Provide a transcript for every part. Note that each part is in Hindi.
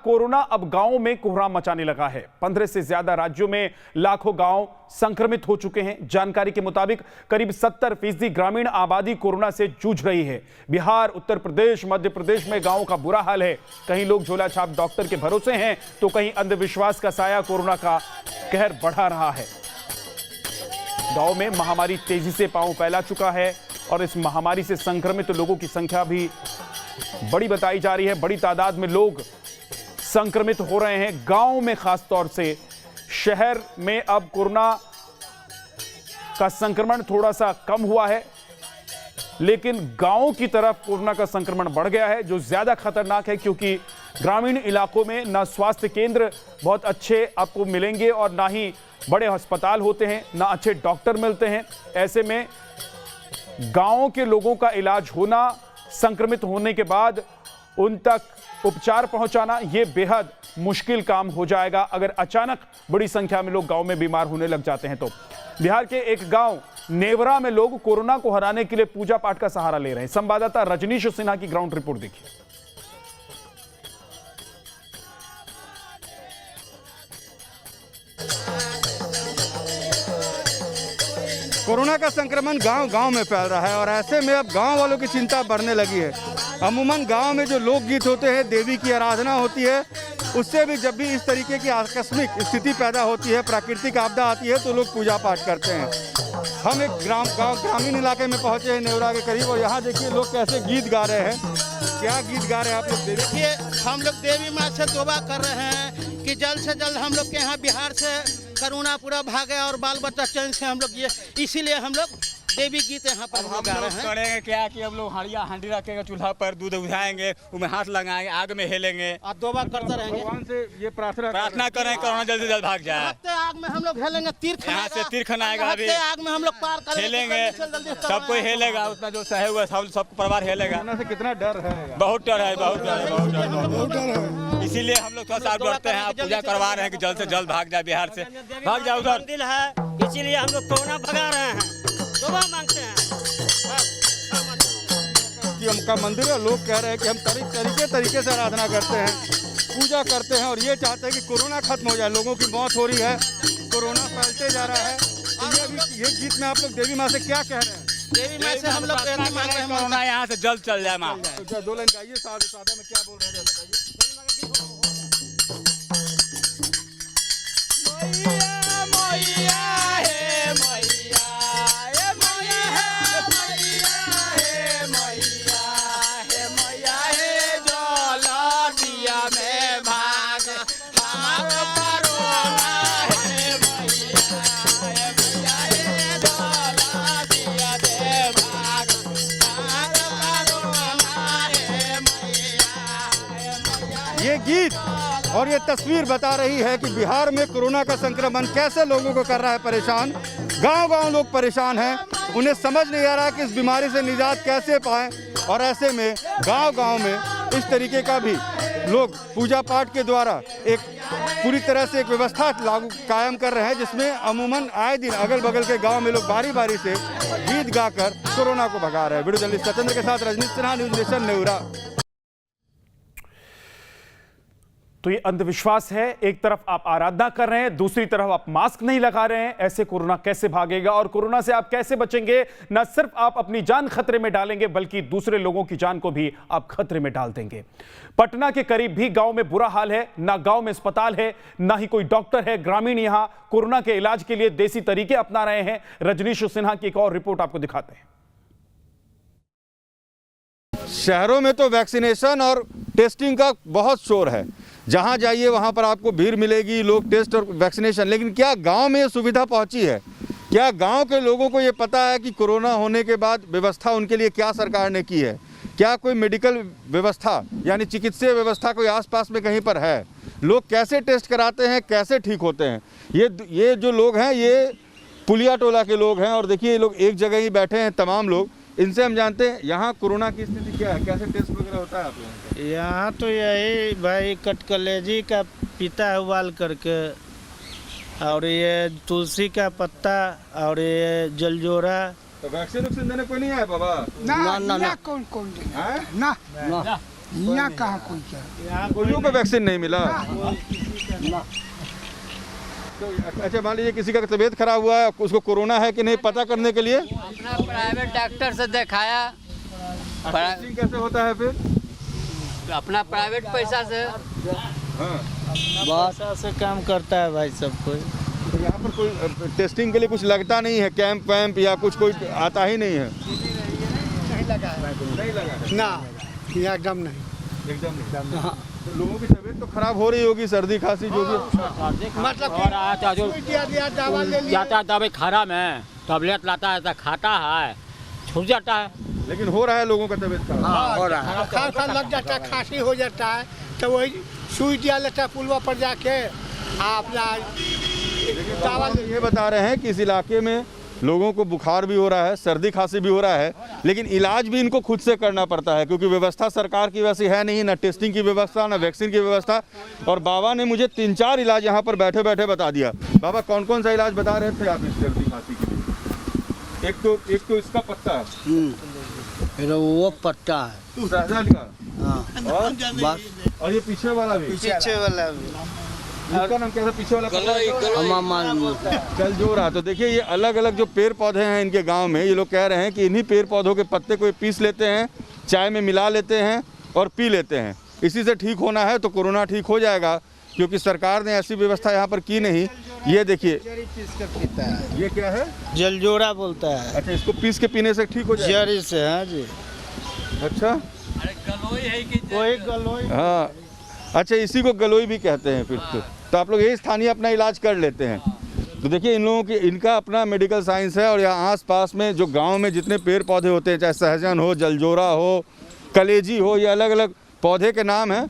कोरोना अब गांवों में कोहराम मचाने लगा है। 15 से ज्यादा राज्यों में लाखों गांव संक्रमित हो चुके हैं। जानकारी के मुताबिक करीब 70% ग्रामीण आबादी कोरोना से जूझ रही है। बिहार, उत्तर प्रदेश, मध्य प्रदेश में गांवों का बुरा हाल है। कहीं लोग झोला छाप डॉक्टर के भरोसे हैं, तो कहीं अंधविश्वास का साया कोरोना का कहर बढ़ा रहा है। गांव में महामारी तेजी से पांव फैला चुका है और इस महामारी से संक्रमित लोगों की संख्या भी बड़ी बताई जा रही है। बड़ी तादाद में लोग संक्रमित हो रहे हैं गांव में, खास तौर से। शहर में अब कोरोना का संक्रमण थोड़ा सा कम हुआ है, लेकिन गांव की तरफ कोरोना का संक्रमण बढ़ गया है, जो ज्यादा खतरनाक है, क्योंकि ग्रामीण इलाकों में ना स्वास्थ्य केंद्र बहुत अच्छे आपको मिलेंगे और ना ही बड़े अस्पताल होते हैं, ना अच्छे डॉक्टर मिलते हैं। ऐसे में गांवों के लोगों का इलाज होना, संक्रमित होने के बाद उन तक उपचार पहुंचाना, यह बेहद मुश्किल काम हो जाएगा अगर अचानक बड़ी संख्या में लोग गांव में बीमार होने लग जाते हैं तो। बिहार के एक गांव नेवरा में लोग कोरोना को हराने के लिए पूजा पाठ का सहारा ले रहे हैं। संवाददाता रजनीश सिन्हा की ग्राउंड रिपोर्ट देखिए। कोरोना का संक्रमण गांव-गांव में फैल रहा है और ऐसे में अब गांव वालों की चिंता बढ़ने लगी है। अमूमन गांव में जो लोकगीत होते हैं, देवी की आराधना होती है, उससे भी जब भी इस तरीके की आकस्मिक स्थिति पैदा होती है, प्राकृतिक आपदा आती है, तो लोग पूजा पाठ करते हैं। हम एक ग्रामीण इलाके में पहुंचे हैं, नेवरा के करीब, और यहाँ देखिए लोग कैसे गीत गा रहे हैं। क्या गीत गा रहे हैं आप लोग? देखिए, हम लोग देवी माँ से तौबा कर रहे हैं कि जल्द से जल्द हम लोग के यहाँ बिहार से कोरोना पूरा भागे और बाल बच्चा चैन से हम लोग ये, इसीलिए हम लोग देवी गीत यहाँ पर हम लोग करेंगे क्या कि हम लोग हड़िया हांडी रखेंगे, चूल्हा पर दूध उठाएंगे, उसमें हाथ लगाएंगे, आग में हेलेंगे और तौबा करते रहेंगे। भगवान से ये प्रार्थना करें कोरोना जल्द से जल्द भाग जाए। हफ्ते आग में हम लोग हेलेंगे, तीर यहाँ से तीर खनाएगा, अभी आग में हम लोग पार करेंगे, हेलेंगे, सब कोई हेलेगा, उतना जो सहे हुआ सब परिवार हेलेगा। कोरोना से कितना डर है? बहुत डर है, बहुत डर है, बहुत डर है। इसीलिए हम लोग थोड़ा सा डरते हैं, पूजा करवा रहे हैं कि जल्द से जल्द भाग जाए, बिहार से भाग जाए उधर। दिल है, इसीलिए हम लोग कोरोना भगा रहे हैं, तौबा मांगते हैं। कि हमका मंदिर है, लोग कह रहे हैं कि हम तरीके से आराधना करते हैं, पूजा करते हैं और ये चाहते हैं कि कोरोना खत्म हो जाए। लोगों की मौत हो रही है, कोरोना फैलते जा रहा है। तो ये गीत में आप लोग देवी माँ से क्या कह रहे हैं? देवी माँ से हम लोग कोरोना यहाँ से जल्द चल जाए माँ। दो लाइन गाइए, सादा में क्या बोल रहे हैं? ये गीत और ये तस्वीर बता रही है कि बिहार में कोरोना का संक्रमण कैसे लोगों को कर रहा है परेशान। गांव-गांव लोग परेशान हैं, उन्हें समझ नहीं आ रहा कि इस बीमारी से निजात कैसे पाएं। और ऐसे में गांव-गांव में इस तरीके का भी लोग पूजा पाठ के द्वारा एक पूरी तरह से एक व्यवस्था कायम कर रहे हैं, जिसमें अमूमन आए दिन अगल बगल के गाँव में लोग बारी बारी से गीत गाकर कोरोना को भगा रहे हैं। वीडियो जर्नलिस्ट सत्येंद्र के साथ रजनीश सिन्हा, न्यूज नेशन, नेवरा। तो ये अंधविश्वास है। एक तरफ आप आराधना कर रहे हैं, दूसरी तरफ आप मास्क नहीं लगा रहे हैं। ऐसे कोरोना कैसे भागेगा और कोरोना से आप कैसे बचेंगे? न सिर्फ आप अपनी जान खतरे में डालेंगे, बल्कि दूसरे लोगों की जान को भी आप खतरे में डाल देंगे। पटना के करीब भी गांव में बुरा हाल है। ना गांव में अस्पताल है, ना ही कोई डॉक्टर है। ग्रामीण यहां कोरोना के इलाज के लिए देसी तरीके अपना रहे हैं। रजनीश सिन्हा की एक और रिपोर्ट आपको दिखाते हैं। शहरों में तो वैक्सीनेशन और टेस्टिंग का बहुत शोर है, जहां जाइए वहां पर आपको भीड़ मिलेगी, लोग टेस्ट और वैक्सीनेशन। लेकिन क्या गांव में ये सुविधा पहुंची है? क्या गांव के लोगों को ये पता है कि कोरोना होने के बाद व्यवस्था उनके लिए क्या सरकार ने की है? क्या कोई मेडिकल व्यवस्था यानी चिकित्सीय व्यवस्था कोई आसपास में कहीं पर है? लोग कैसे टेस्ट कराते हैं, कैसे ठीक होते हैं? ये जो लोग हैं, ये पुलिया टोला के लोग हैं। और देखिए, ये लोग एक जगह ही बैठे हैं, तमाम लोग। इनसे हम जानते हैं यहाँ कोरोना की स्थिति क्या है, कैसे टेस्ट वगैरह होता है आप लोगों का? यहाँ तो यही भाई कटकलेजी का पीता है उबाल करके, और ये तुलसी का पत्ता, और ये जलजोरा। तो वैक्सीन देने कोई नहीं आया बाबा? ना कौन है? ना यहाँ कहाँ कोई क्या पोलियो का वैक्सीन नहीं मिला। तो अच्छा मान लीजिए किसी का तबीयत खराब हुआ है, उसको कोरोना है कि नहीं पता करने के लिए अपना प्राइवेट डॉक्टर से दिखाया, टेस्टिंग कैसे होता है फिर? अपना प्राइवेट पैसा से हाँ, भाषा से काम करता है भाई सब कोई। तो यहाँ पर कोई टेस्टिंग के लिए कुछ लगता नहीं है, कैंप वैम्प या कुछ कोई आता ही नहीं है? नहीं लगा ना, यहाँ एकदम नहीं। एकदम नहीं। हाँ। तो लोगों की तबीयत तो खराब हो रही होगी, सर्दी खांसी जो भी। मतलब और आता जो दवा ले लिया जाता है दवाई खा में टैबलेट लाता है तो खाता है, छूट जाता है। लेकिन हो रहा है लोगों का तबीयत खराब। हाँ, हो रहा है। खांसा लग जाता है, खांसी हो जाता है, तो वही सुई दिया लेता है पुलवा पर जाके अपना दवा ले। ये बता रहे हैं कि इस इलाके में लोगों को बुखार भी हो रहा है, सर्दी खांसी भी हो रहा है, लेकिन इलाज भी इनको खुद से करना पड़ता है क्योंकि व्यवस्था सरकार की वैसी है नहीं, ना टेस्टिंग की व्यवस्था, ना वैक्सीन की व्यवस्था। और बाबा ने मुझे 3-4 इलाज यहाँ पर बैठे बैठे बता दिया। बाबा कौन कौन सा इलाज बता रहे थे आप इस सर्दी खांसी के लिए? एक तो इसका पत्ता है, फिर वो पट्टा है। सहजन का, हाँ, और ये पीछे वाला भी, पीछे वाला भी इसका नाम क्या था पीछे वाला? चल जो रहा। तो देखिए ये अलग अलग जो पेड़ पौधे हैं इनके गांव में, ये लोग कह रहे हैं कि इन्हीं पेड़ पौधों के पत्ते को पीस लेते हैं, चाय में मिला लेते हैं और पी लेते हैं। इसी से ठीक होना है तो कोरोना ठीक हो जाएगा, क्योंकि सरकार ने ऐसी व्यवस्था यहाँ पर की नहीं। ये देखिए ये क्या है? जलजोड़ा बोलता है। अच्छा, इसको पीस के पीने से ठीक हो जाएगा? जड़ी से है जी। अच्छा, वही गलोई। हाँ, अच्छा इसी को गलोई भी कहते हैं फिर तो आप लोग यही स्थानीय अपना इलाज कर लेते हैं। तो देखिए इन लोगों की, इनका अपना मेडिकल साइंस है। और यहाँ आसपास में जो गांव में जितने पेड़ पौधे होते हैं, चाहे सहजन हो, जलजोरा हो, कलेजी हो, ये अलग अलग पौधे के नाम हैं,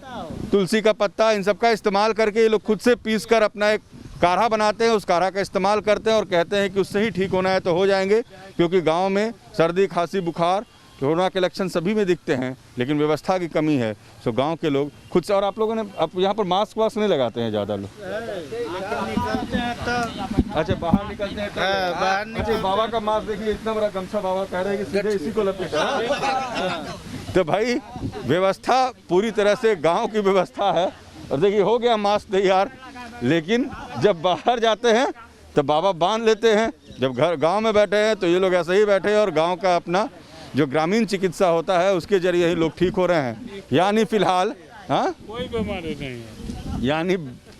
तुलसी का पत्ता, इन सब का इस्तेमाल करके ये लोग खुद से पीस कर अपना एक काढ़ा बनाते हैं, उस काढ़ा का इस्तेमाल करते हैं और कहते हैं कि उससे ही ठीक होना है तो हो जाएंगे। क्योंकि गाँव में सर्दी खांसी बुखार कोरोना के लक्षण सभी में दिखते हैं, लेकिन व्यवस्था की कमी है। तो गांव के लोग खुद से, और आप लोगों ने अब यहाँ पर मास्क वास्क नहीं लगाते हैं ज़्यादा लोग? निकलते हैं तो अच्छा, बाहर निकलते हैं बाहर निकलते अच्छा, बाबा का मास्क देखिए, इतना बड़ा गमछा बाबा कह रहे हैं कि सीधे इसी को लपेटा। तो भाई व्यवस्था पूरी तरह से गाँव की व्यवस्था है। और देखिए हो गया मास्क तैयार, लेकिन जब बाहर जाते हैं तो बाबा बांध लेते हैं। जब घर गाँव में बैठे हैं तो ये लोग ऐसे ही बैठे हैं और गाँव का अपना जो ग्रामीण चिकित्सा होता है उसके जरिए ही लोग ठीक हो रहे हैं। यानी फिलहाल, हाँ, कोई बीमारी नहीं है। यानी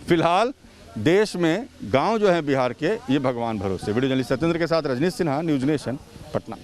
फिलहाल देश में गांव जो है बिहार के, ये भगवान भरोसे। वीडियो जर्नलिस्ट सत्येंद्र के साथ रजनीश सिन्हा, न्यूज़ नेशन, पटना।